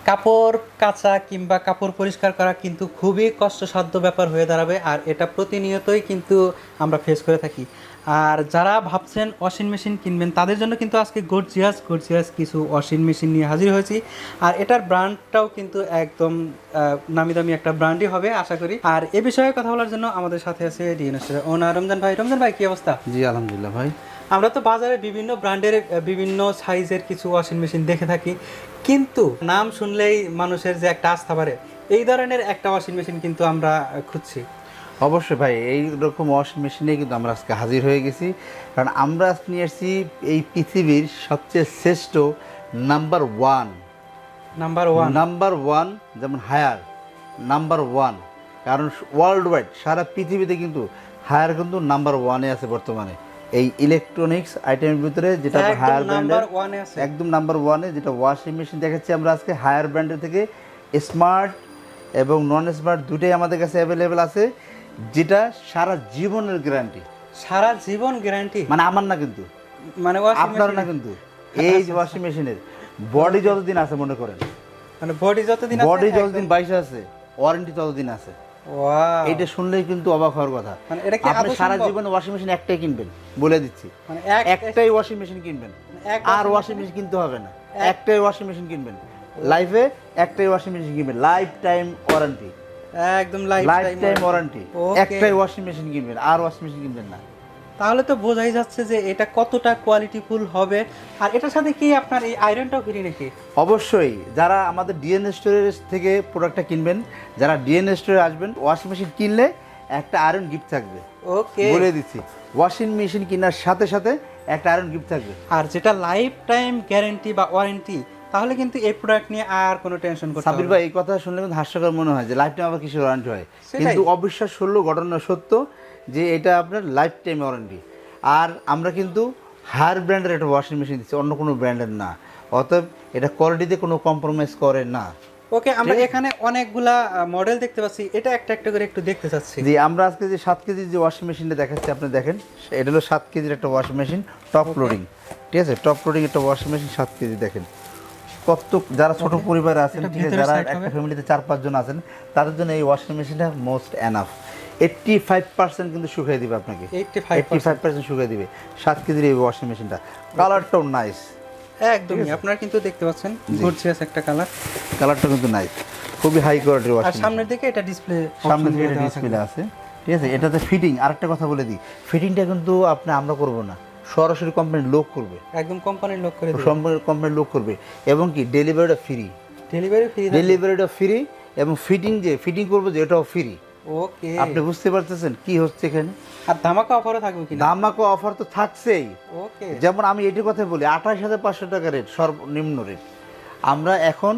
কাপড় কাচা কিংবা কাপড় পরিষ্কার করা কিন্তু খুবই কষ্টসাধ্য ব্যাপার হয়ে দাঁড়াবে, আর এটা প্রতিনিয়তই কিন্তু আমরা ফেস করে থাকি। আর যারা ভাবছেন ওয়াশিং মেশিন কিনবেন তাদের জন্য কিন্তু আজকে গর্জিয়াস গর্জিয়াস কিছু ওয়াশিং মেশিন নিয়ে হাজির হয়েছি। আর এটার ব্র্যান্ডটাও কিন্তু একদম নামি দামি একটা ব্র্যান্ডই হবে আশা করি। আর এ বিষয়ে কথা বলার জন্য আমাদের সাথে আছে ডিএনএসের ওনার রমজান ভাই। রমজান ভাই, কি অবস্থা? জি আলহামদুলিল্লাহ ভাই। আমরা তো বাজারে বিভিন্ন ব্র্যান্ডের বিভিন্ন সাইজের কিছু ওয়াশিং মেশিন দেখে থাকি, কিন্তু নাম শুনলেই মানুষের যে একটা আস্থা বাড়ে, এই ধরনের একটা ওয়াশিং মেশিন কিন্তু আমরা খুঁজছি। অবশ্যই ভাই, এই রকম ওয়াশিং মেশিনে কিন্তু আমরা আজকে হাজির হয়ে গেছি, কারণ আমরা আজকে নিয়ে এসেছি এই পৃথিবীর সবচেয়ে শ্রেষ্ঠ নাম্বার ওয়ান নাম্বার ওয়ান, যেমন হায়ার নাম্বার ওয়ান, কারণ ওয়ার্ল্ড ওয়াইড সারা পৃথিবীতে কিন্তু হায়ার কিন্তু নাম্বার ওয়ানে আছে বর্তমানে। এই ইলেকট্রনিক্স আইটেমের ভিতরে যেটা হায়ার ব্র্যান্ডের একদম নাম্বার ওয়ানে যেটা ওয়াশিং মেশিন দেখাচ্ছি আমরা আজকে হায়ার ব্র্যান্ডের থেকে, স্মার্ট এবং নন স্মার্ট দুটোই আমাদের কাছে অ্যাভেলেবেল আছে, যেটা সারা জীবনের গ্যারান্টি। সারা জীবন গ্যারান্টি মানে আমার না কিন্তু, মানে আপনার না কিন্তু, এই ওয়াশিং মেশিনের বডি যতদিন আছে মনে করেন, মানে বডি যতদিন বাইশে আছে, ওয়ারেন্টি ততদিন আছে। এটা শুনলেই কিন্তু অবাক হওয়ার কথা। মানে এটা কি আপনি সারা জীবনে ওয়াশিং মেশিন একটাই কিনবেন, বলে দিচ্ছি, মানে একটাই ওয়াশিং মেশিন কিনবেন, আর ওয়াশিং মেশিন কিনতে হবে না। একটাই ওয়াশিং মেশিন কিনবেন লাইফে, একটাই ওয়াশিং মেশিন কিনবেন, লাইফ টাইম ওয়ারেন্টি, একদম লাইফ টাইম ওয়ারেন্টি। একটাই ওয়াশিং মেশিন কিনবেন, আর ওয়াশিং মেশিন কিনবেন না। তাহলে তো বোঝাই যাচ্ছে যে এটা কতটা কোয়ালিটিফুল হবে। আর এটার সাথে কি আপনার এই আয়রনটাও ফ্রি নাকি? অবশ্যই, যারা আমাদের ডিএনএ স্টোরেজ থেকে প্রোডাক্টটা কিনবেন, যারা ডিএনএ স্টোরে আসবেন, ওয়াশিং মেশিন কিনলে একটা আয়রন গিফট থাকবে। ওকে, বলে দিচ্ছি, ওয়াশিং মেশিন কেনার সাথে সাথে একটা আয়রন গিফট থাকবে। আর যেটা লাইফ টাইম গ্যারান্টি বা ওয়ারেন্টি, তাহলে কিন্তু এই প্রোডাক্ট নিয়ে আর কোনো টেনশন করতে হবে না। সাবির ভাই, এই কথা শুনলে কিন্তু হাস্যকর মনে হয় যে লাইফ টাইম আবার কিসের ওয়ারেন্টি হয়, কিন্তু অবিশ্বাস হলো ঘটনা সত্য যে এটা আপনার লাইফ টাইম ওয়ারেন্টি। আর আমরা কিন্তু হায়ার ব্র্যান্ডের একটা ওয়াশিং মেশিন দিচ্ছি, অন্য কোনো ব্র্যান্ডের না, অতএব এটা কোয়ালিটিতে কোনো কম্প্রোমাইজ করে না। ওকে, আমরা এখানে অনেকগুলা মডেল দেখতে পাচ্ছি, এটা একটা একটা করে একটু দেখতে চাচ্ছি। জি, আমরা আজকে যে 7 কেজির যে ওয়াশিং মেশিনটা দেখাচ্ছি আপনি দেখেন, এটা হলো 7 কেজির একটা ওয়াশিং মেশিন, টপ লোডিং, ঠিক আছে, টপ লোডিং একটা ওয়াশিং মেশিন 7 কেজি। দেখেন কত, যারা ছোট পরিবার আছেন, ঠিক আছে, যারা একটা ফ্যামিলিতে 4-5 জন আছেন, তাদের জন্য এই ওয়াশিং মেশিনটা মোস্ট এনাফ। 85% কিন্তু শুকিয়ে দিবে আপনাকে, 85% শুকিয়ে দিবে 7 কেজির এই ওয়াশিং মেশিনটা। কালারটাও নাইস, একদমই আপনারা কিন্তু দেখতে পাচ্ছেন গর্জিয়াস একটা কালারটা কিন্তু নাইস, খুবই হাই কোয়ালিটির ওয়াশিং মেশিন। সামনের দিকে এটা ডিসপ্লে, সামনের দিকে এটা ডিসপ্লে আছে, ঠিক আছে। এটাতে ফিটিং, আরেকটা কথা বলে দিই, ফিটিংটা কিন্তু আমরা করব না, সরাসরি কোম্পানির লোক করবে, একদম কোম্পানির লোক করে দিবে, কোম্পানির লোক করবে। এবং কি ডেলিভারিটা ফ্রি, ডেলিভারিটা ফ্রি, এবং ফিটিং করবো যে এটাও ফ্রি। ওকে, আপনি বুঝতে পারতেছেন কি হচ্ছে এখানে। আর ধামাকা অফারও থাকবে কি? ধামাকা অফার তো থাকছেই। ওকে, যেমন আমি এটির কথা বলি, 28,500 টাকা রেট, সর্বনিম্ন রেট। আমরা এখন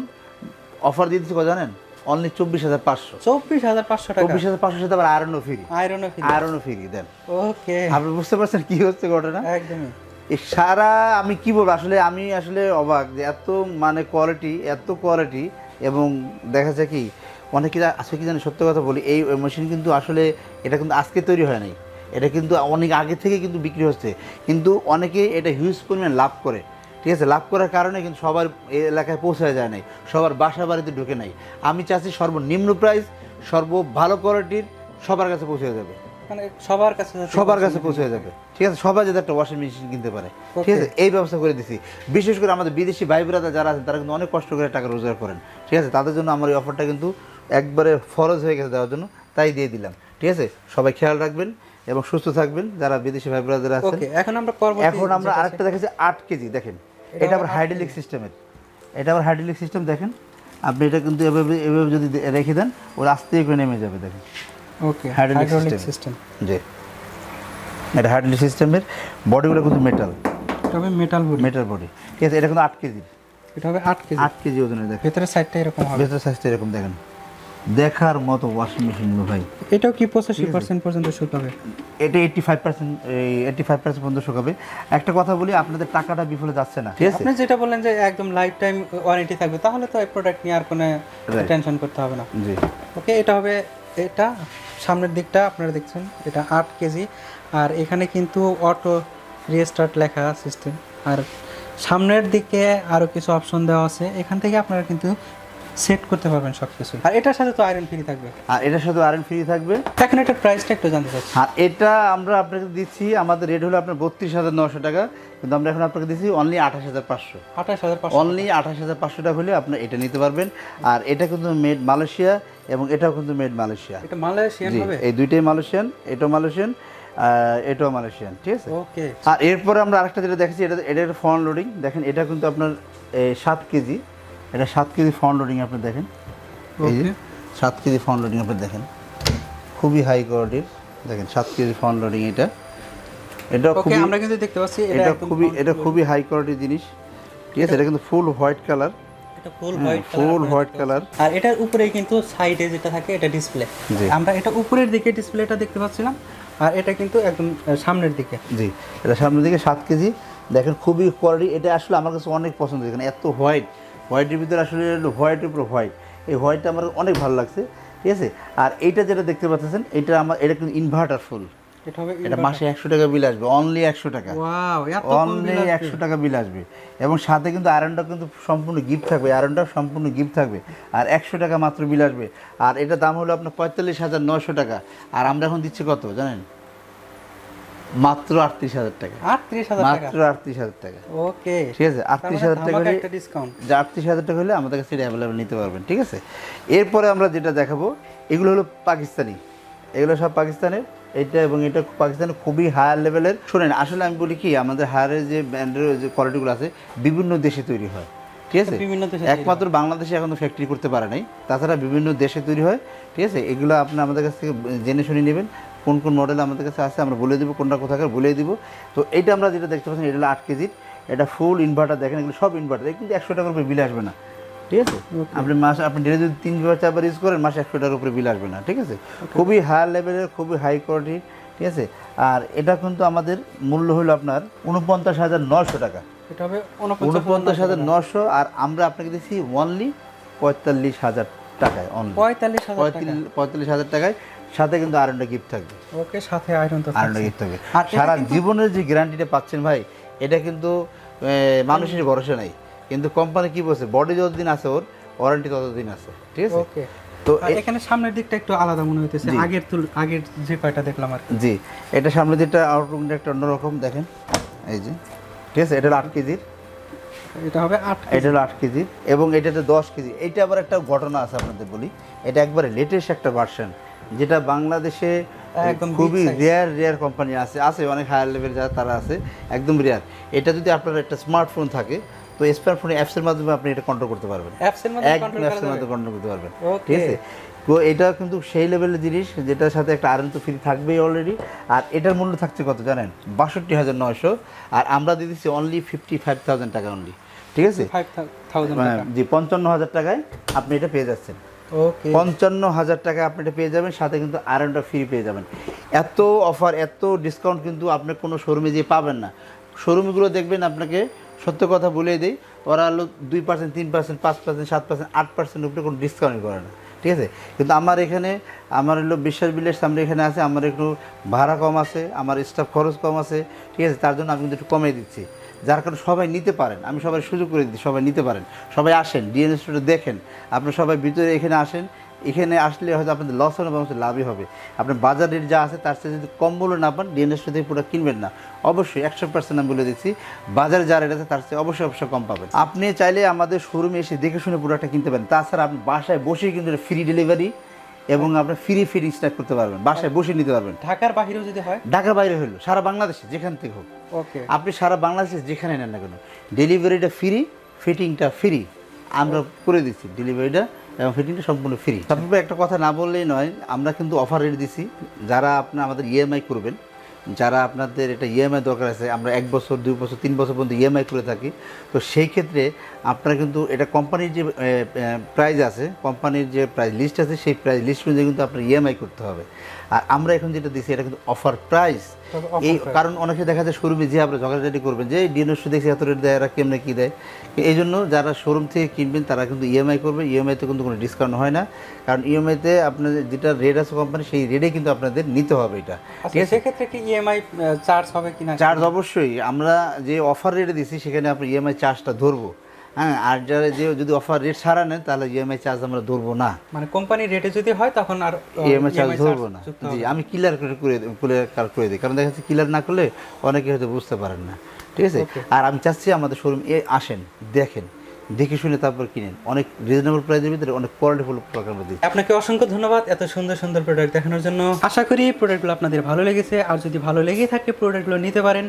অফার দিতেছি কত জানেন? অনলি 24,500। 24,500 টাকা, 24,500 সাথে আবার আয়রনও ফ্রি দেন। ওকে, আপনি বুঝতে পারছেন কি হচ্ছে ঘটনা? একদমই। সারা আমি কি বলবো, আমি আসলে অবাক যে এত মানে কোয়ালিটি। এবং দেখা যায় কি, অনেকে আজকে কি জানি, সত্য কথা বলি, এই মেশিন কিন্তু আসলে এটা কিন্তু আজকে তৈরি হয় নাই, এটা কিন্তু অনেক আগে থেকে কিন্তু বিক্রি হচ্ছে, কিন্তু অনেকে এটা হিউজ পরিমাণ লাভ করে, ঠিক আছে। লাভ করার কারণে কিন্তু সবার এলাকায় পৌঁছায় যায় নাই, সবার বাসা বাড়িতে ঢুকে নাই। আমি চাচ্ছি সর্বনিম্ন প্রাইস, ভালো কোয়ালিটির সবার কাছে পৌঁছে যাবে, মানে সবার কাছে পৌঁছে যাবে, ঠিক আছে। সবাই যাতে একটা ওয়াশিং মেশিন কিনতে পারে, ঠিক আছে, এই ব্যবস্থা করে দিচ্ছি। বিশেষ করে আমাদের বিদেশি ভাই ব্রাদার যারা আছেন, তারা কিন্তু অনেক কষ্ট করে টাকা রোজগার করেন, ঠিক আছে, তাদের জন্য আমার এই অফারটা কিন্তু একবারে ফরজ হয়ে গেছে দেওয়ার জন্য, তাই দিয়ে দিলাম, ঠিক আছে। সবাই খেয়াল রাখবেন এবং সুস্থ থাকবেন যারা বিদেশি ভাই ব্রাদার আছেন। এখন আমরা আরেকটা দেখাচ্ছি 8 কেজি, দেখেন, এটা আবার হাইড্রোলিক সিস্টেমের, সিস্টেম দেখেন। আপনি এটা কিন্তু এভাবে যদি রেখে দেন, ওর আস্তে করে নেমে যাবে, দেখেন। ওকে, হাইড্রোলিক সিস্টেম, জি, এটা হাইড্রোলিক সিস্টেমের। বডিগুলো কিন্তু মেটাল বডি, ঠিক আছে। এটা কিন্তু 8 কেজি, এটা হবে 8 কেজি ওজনের। দেখেন ভেতরের সাইডটা এরকম হবে, ভেতরের সাইজটা এরকম, দেখেন, দেখার মতো ওয়াশিং মেশিন ভাই। এটাও কি 85% পর্যন্ত শুকাবে? এটা 85% পর্যন্ত শুকাবে। একটা কথা বলি, আপনাদের টাকাটা বিফলে যাচ্ছে না, ঠিক আছে। আপনি যেটা বললেন যে একদম লাইফ টাইম ওয়ারেন্টি থাকবে, তাহলে তো এই প্রোডাক্ট নিয়ে আর কোনো টেনশন করতে হবে না। জি, ওকে, এটা হবে, এটা সামনের দিকটা আপনারা দেখছেন, এটা 8 কেজি। আর এখানে কিন্তু অটো রিস্টার্ট লেখা সিস্টেম, আর সামনের দিকে আরও কিছু অপশন দেওয়া আছে, এখান থেকে আপনারা কিন্তু সেট করতে পারবেন সবকিছু। আর এটার সাথে তো আয়রন ফ্রি থাকবে। আর এটার সাথে আয়রন ফ্রি থাকবে। এখন এটার প্রাইসটা একটু জানতে চাচ্ছি। আর এটা আমরা আপনাকে দিচ্ছি, আমাদের রেট হলো আপনার 32,900 টাকা, কিন্তু আমরা এখন আপনাকে দিচ্ছি অনলি 28,500। 28,500 অনলি 28,500 টাকা হলে আপনি এটা নিতে পারবেন। আর এটা কিন্তু মেড মালয়েশিয়া এবং এটাও কিন্তু মেড মালয়েশিয়া। এটা মালয়েশিয়ান হবে? এই দুইটাই মালয়েশিয়ান, এটাও মালয়েশিয়ান, এটাও মালয়েশিয়ান, ঠিক আছে। ওকে। আর এরপরে আমরা আরেকটা যেটা দেখছি, এটা ফ্রন্ট লোডিং। দেখেন এটা কিন্তু আপনার 7 কেজি, এটা 7 কেজি ফ্রন্ট লোডিং। আপনি দেখেন এই যে 7 কেজি ফ্রন্ট লোডিং, আপনি দেখেন খুবই হাই কোয়ালিটির। দেখেন 7 কেজি ফ্রন্ট লোডিং। এটা ওকে, আমরা কিন্তু দেখতে পাচ্ছি এটা খুবই হাই কোয়ালিটির জিনিস, ঠিক আছে। এটা কিন্তু ফুল হোয়াইট কালার, এটা ফুল হোয়াইট কালার। আর এটার উপরেই কিন্তু সাইডে যেটা থাকে এটা ডিসপ্লে, আমরা এটা উপরের দিকে ডিসপ্লেটা দেখতে পাচ্ছিলাম, আর এটা কিন্তু একদম সামনের দিকে। জি, এটা সামনের দিকে 7 কেজি। দেখেন খুবই কোয়ালিটি। এটা আসলে আমার কাছে অনেক পছন্দ। দেখেন এত হোয়াইটের ভিতরে আসলে হোয়াইটের উপর হোয়াইট, এই হোয়াইটটা আমার অনেক ভালো লাগছে, ঠিক আছে। আর এইটা যেটা দেখতে পাচ্ছেন, এটা কিন্তু ইনভার্টার ফুল। এটা মাসে 100 টাকা বিল আসবে, অনলি 100 টাকা। ওয়াও, এত অনলি 100 টাকা বিল আসবে। এবং সাথে কিন্তু আয়রনটা কিন্তু সম্পূর্ণ গিফট থাকবে, আয়রনটা সম্পূর্ণ গিফট থাকবে। আর 100 টাকা মাত্র বিল আসবে। আর এটা দাম হলো আপনার 45,900 টাকা। আর আমরা এখন দিচ্ছি কত জানেন? মাত্র 38,000 টাকা। 38,000 টাকা, মাত্র 38,000 টাকা। ওকে, ঠিক আছে। 38,000 টাকা হলে একটা ডিসকাউন্ট, যে 38,000 টাকা হলে আমাদের কাছে এটা অ্যাভেলেবল নিতে পারবেন, ঠিক আছে। এরপরে আমরা যেটা দেখাবো, এগুলো হলো পাকিস্তানি, এগুলো সব পাকিস্তানের। এটা এবং এটা পাকিস্তানের খুবই হায়ার লেভেলের। শোনেন, আসলে আমি বলি কি, আমাদের হায়ারের যে ব্র্যান্ডের যে কোয়ালিটিগুলো আছে বিভিন্ন দেশে তৈরি হয়, ঠিক আছে। একমাত্র বাংলাদেশে এখন তো ফ্যাক্টরি করতে পারে নাই, তাছাড়া বিভিন্ন দেশে তৈরি হয়, ঠিক আছে। এগুলো আপনি আমাদের কাছ থেকে জেনে শুনে নেবেন কোন কোন মডেল আমাদের কাছে আছে, আমরা বলে দেবো কোনটা কোথাকার বলে দিব। তো এটা আমরা যেটা দেখতে পাচ্ছেন, এটা হলো 8 কেজির, এটা ফুল ইনভার্টার। দেখেন এগুলো সব ইনভার্টার, কিন্তু 100 টাকার উপরে বিল আসবে না, ঠিক আছে। আপনি ডেলি যদি 3-4 ইউজ করেন, মাসে 100 টাকার উপরে বিল আসবে না, ঠিক আছে। খুবই হায়ার লেভেলের, খুবই হাই কোয়ালিটি, ঠিক আছে। আর এটা কিন্তু আমাদের মূল্য হলো আপনার 49,900 টাকা। এটা হবে 49,900। আর আমরা আপনাকে দিচ্ছি অনলি 45,000 টাকায়। অনলি 45,000 টাকায়, সাথে কিন্তু আয়রনটা গিফট থাকবে। ওকে, সাথে আয়রনটা গিফট থাকবে। সারা জীবনের যে গ্যারান্টিটা পাচ্ছেন ভাই, এটা কিন্তু মানুষের ভরসা নাই, কিন্তু কোম্পানি কি বলছে, বডি যতদিন আছে ওর ওয়ারেন্টি ততদিন আছে, ঠিক আছে। ওকে। তো এখানে সামনের দিকটা একটু আলাদা মনে হইতেছে আগের যে কয়টা দেখলাম আর। জি, এটা সামনের দিকটা আউটলুকটা একটা অন্যরকম। দেখেন এই যে, ঠিক আছে। এটা হলো 8 কেজির, এটা হবে 8 কেজি, এটা হলো 8 কেজির, এবং এটাতে 10 কেজি। এইটা আবার একটা ঘটনা আছে আপনাদের বলি, এটা একবারে লেটেস্ট একটা ভার্সন, যেটা বাংলাদেশে খুবই রেয়ার কোম্পানি আছে অনেক হায়ার লেভেল যারা তারা আছে, একদম রেয়ার। এটা যদি আপনার একটা স্মার্টফোন থাকে, তো স্মার্টফোনে অ্যাপসের মাধ্যমে আপনি এটা কন্ট্রোল করতে পারবেন, অ্যাপসের মাধ্যমে কন্ট্রোল করতে পারবেন, ঠিক আছে। তো এটা কিন্তু সেই লেভেলের জিনিস, যেটার সাথে একটা আয়রন তো ফ্রি থাকবেই অলরেডি। আর এটার মূল্য থাকছে কত জানেন? 62,900। আর আমরা দিয়ে দিচ্ছি অনলি 55,000 টাকা অনলি, ঠিক আছে। জি, 55,000 টাকায় আপনি এটা পেয়ে যাচ্ছেন। ওকে, 55,000 টাকা আপনি এটা পেয়ে যাবেন, সাথে কিন্তু আয়রনটা ফ্রি পেয়ে যাবেন। এত অফার, এত ডিসকাউন্ট কিন্তু আপনি কোনো শোরুমে যেয়ে পাবেন না। শোরুমগুলো দেখবেন, আপনাকে সত্য কথা বলেই দেই, ওরা হলো 2%, 3%, 5%, 7%, 8% উপরে কোনো ডিসকাউন্ট করে না, ঠিক আছে। কিন্তু আমার এখানে, আমার হলো বিশ্বাস বিলাস আমরা এখানে আছে, আমার একটু ভাড়া কম আছে, আমার স্টাফ খরচ কম আছে, ঠিক আছে। তার জন্য আমি কিন্তু একটু কমিয়ে দিচ্ছি, যার কারণে সবাই নিতে পারেন। আমি সবাই সুযোগ করে দিচ্ছি, সবাই নিতে পারেন, সবাই আসেন, ডিএনএ স্টোরে দেখেন। আপনার সবাই ভিতরে এখানে আসেন, এখানে আসলে হয়তো আপনাদের লস হবে এবং লাভই হবে। আপনার বাজার রেট যা আছে তার সাথে যদি কম মূল্য না পান, ডিএনএ স্টোর থেকে পুরো কিনবেন না। অবশ্যই 100% আমি বলে দিচ্ছি, বাজারে যা রেট আছে তার সাথে অবশ্যই কম পাবেন। আপনি চাইলে আমাদের শোরুমে এসে দেখে শুনে পুরোটা কিনতে পারেন। তাছাড়া আপনি বাসায় বসেই কিন্তু ফ্রি ডেলিভারি এবং আপনার ফ্রি স্ট্যাক করতে পারবেন, বাসায় বসে নিতে পারবেন। ঢাকার বাইরেও যদি হয়, ঢাকার বাইরে হলো সারা বাংলাদেশে যেখান থেকে হোক, ওকে, আপনি সারা বাংলাদেশে যেখানে নেন না কেন, ডেলিভারিটা ফ্রি, ফিটিংটা ফ্রি, আমরা করে দিচ্ছি। ডেলিভারিটা এবং ফিটিংটা সম্পূর্ণ ফ্রি। তারপরে একটা কথা না বললেই নয়, আমরা কিন্তু অফার রেট দিছি, যারা আপনার আমাদের ইএমআই করবেন, যারা আপনাদের এটা ইএমআই দরকার আছে, আমরা 1 বছর 2 বছর 3 বছর পর্যন্ত ইএমআই করে থাকি। তো সেই ক্ষেত্রে আপনারা কিন্তু এটা কোম্পানির যে প্রাইস আছে, কোম্পানির যে প্রাইস লিস্ট আছে, সেই প্রাইস লিস্ট অনুযায়ী কিন্তু আপনার ইএমআই করতে হবে। আর আমরা এখন যেটা দিচ্ছি, এটা কিন্তু অফার প্রাইস। এই কারণ অনেকে দেখা যায় শোরুমে যে আপনারা ঝগড়াঝাটি করবেন যে ডিএনএস দেখছি এত রেট দেয়, এরা কেমনে কী দেয়। এই জন্য যারা শোরুম থেকে কিনবেন তারা কিন্তু ইএমআই করবে। ইএমআইতে কিন্তু কোনো ডিসকাউন্ট হয় না, কারণ ইএমআইতে আপনাদের যেটা রেট আছে কোম্পানি, সেই রেটে কিন্তু আপনাদের নিতে হবে এটা, ঠিক আছে। সেক্ষেত্রে কি ইএমআই চার্জ হবে কিনা? চার্জ অবশ্যই, আমরা যে অফার রেটে দিচ্ছি সেখানে আপনি ইএমআই চার্জটা ধরবো। হ্যাঁ, আর যারা যে যদি অফার রেট ছাড়া নেন তাহলে ইএমআই চার্জ আমরা ধরবো না, মানে কোম্পানির রেটে যদি হয় তখন আর ইএমআই চার্জ EMI ধরবো না। যুক্ত জি, হবে। আমি ক্লিয়ার করে দিই, কারণ দেখা যাচ্ছে ক্লিয়ার না করলে অনেকে হয়তো বুঝতে পারেন না, ঠিক আছে। Okay. আর আমি চাচ্ছি আমাদের শোরুম আসেন, দেখেন, দেখে শুনে তারপর কিনেন, অনেক রিজনেবল প্রাইসের ভিতরে অনেক কোয়ালিটিফুল প্রোডাক্ট আমরা দিই। আপনাকে অসংখ্য ধন্যবাদ এত সুন্দর সুন্দর প্রোডাক্ট দেখানোর জন্য। আশা করি প্রোডাক্টগুলো আপনাদের ভালো লেগেছে, আর যদি ভালো লেগে থাকে প্রোডাক্টগুলো নিতে পারেন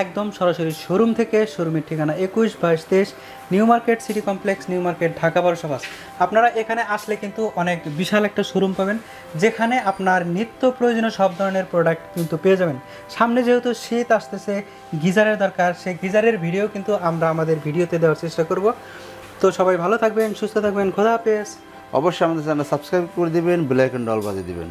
একদম সরাসরি শোরুম থেকে। শোরুমের ঠিকানা 21/22 new market city complex, new market, Dhaka 12/5। আপনারা এখানে আসলে কিন্তু অনেক বিশাল একটা শোরুম পাবেন, যেখানে আপনার নিত্য প্রয়োজনীয় সব ধরনের প্রোডাক্ট কিন্তু পেয়ে যাবেন। সামনে যেহেতু শীত আসতেছে, গিজারের দরকার, সেই গিজারের ভিডিও কিন্তু আমরা আমাদের ভিডিওতে দেওয়ার চেষ্টা করব। তো সবাই ভালো থাকবেন, সুস্থ থাকবেন, খোদা হাফেজ। অবশ্যই আমাদের চ্যানেল সাবস্ক্রাইব করে দিবেন, বেল আইকনটা অল বাজিয়ে দিবেন।